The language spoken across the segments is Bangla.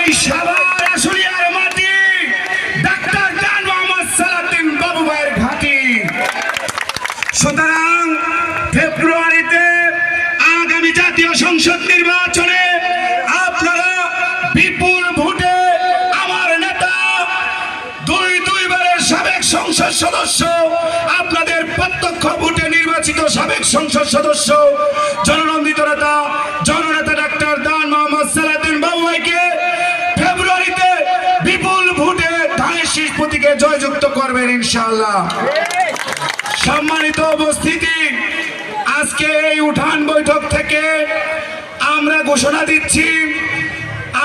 এই সাভার আশুলিয়ার মাটি ডাক্তার জান মোহাম্মদ সালাউদ্দিন বাবু ভাইয়ের ঘাঁটি। সুতরাং ফেব্রুয়ারিতে আগামী জাতীয় সংসদ নির্বাচনে আপনারা বিপুল ভোটে আমার নেতা দুইবারের সাবেক সংসদ সদস্য, আপনাদের প্রত্যক্ষ ভোটে নির্বাচিত সাবেক সংসদ সদস্য, জননন্দিত নেতা জননেতা ডাক্তার দান মোহাম্মদ সালাউদ্দিন বাবু ভাইকে ফেব্রুয়ারিতে বিপুল ভোটে ধানের শীষ প্রতীকে জয়যুক্ত করবেন ইনশাআল্লাহ। সম্মানিত উপস্থিতি, আজকে এই উঠান বৈঠক থেকে আমরা ঘোষণা দিচ্ছি,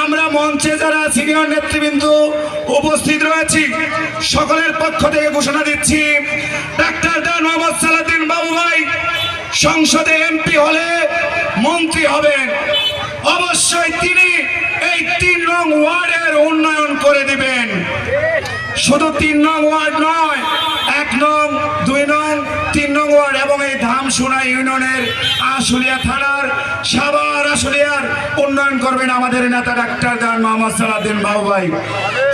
আমরা মঞ্চে যারা সিনিয়র নেতৃবৃন্দ উপস্থিত রয়েছি সকলের পক্ষ থেকে ঘোষণা দিচ্ছি, ডাক্তার দান মোহাম্মদ সালাউদ্দিন বাবু ভাই সংসদে এমপি হলে মন্ত্রী হবেন। অবশ্যই তিনি এই ৩ নং ওয়ার্ডের উন্নয়ন করে দিবেন। শুধু ৩ নং ওয়ার্ড নয়, ১ নং, ২ নং, ৩ নং ওয়ার্ড এবং এই ধামসোনা ইউনিয়নের আশুলিয়া থানার সাভার আশুলিয়ার উন্নয়ন করবেন আমাদের নেতা ডাক্তার দান মোহাম্মদ সালাউদ্দিন বাবু ভাই।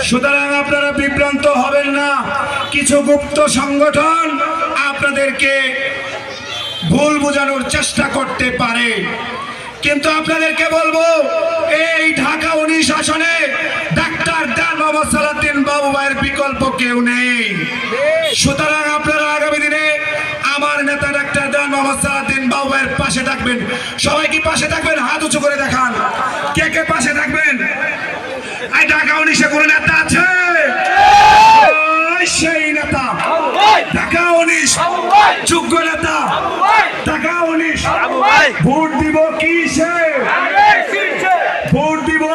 সুতরাং আপনারা বিভ্রান্ত হবেন না। কিছু গুপ্ত সংগঠন আপনাদেরকে ভুল বোঝানোর চেষ্টা করতে পারে, কিন্তু আপনাদেরকে বলবো এই ঢাকা ১৯ আসনে ডাক্তার দান মোহাম্মদ সালাউদ্দিন বাবু ভাইয়ের বিকল্প কেউ নেই। সুতরাং আপনারা আগামী দিনে আমার নেতা ডাক্তার দান মোহাম্মদ সালাউদ্দিন বাবু ভাইয়ের পাশে থাকবেন। সবাই কি পাশে থাকবেন? হাত উঁচু করে দেখান, কে কে পাশে থাকবেন? এই ঢাকা ১৯-এ কোন নেতা আছে? সেই নেতা ঢাকা ১৯ যোগ্য নেতা ঢাকা ১৯। ভোট দিব কিসে? ভোট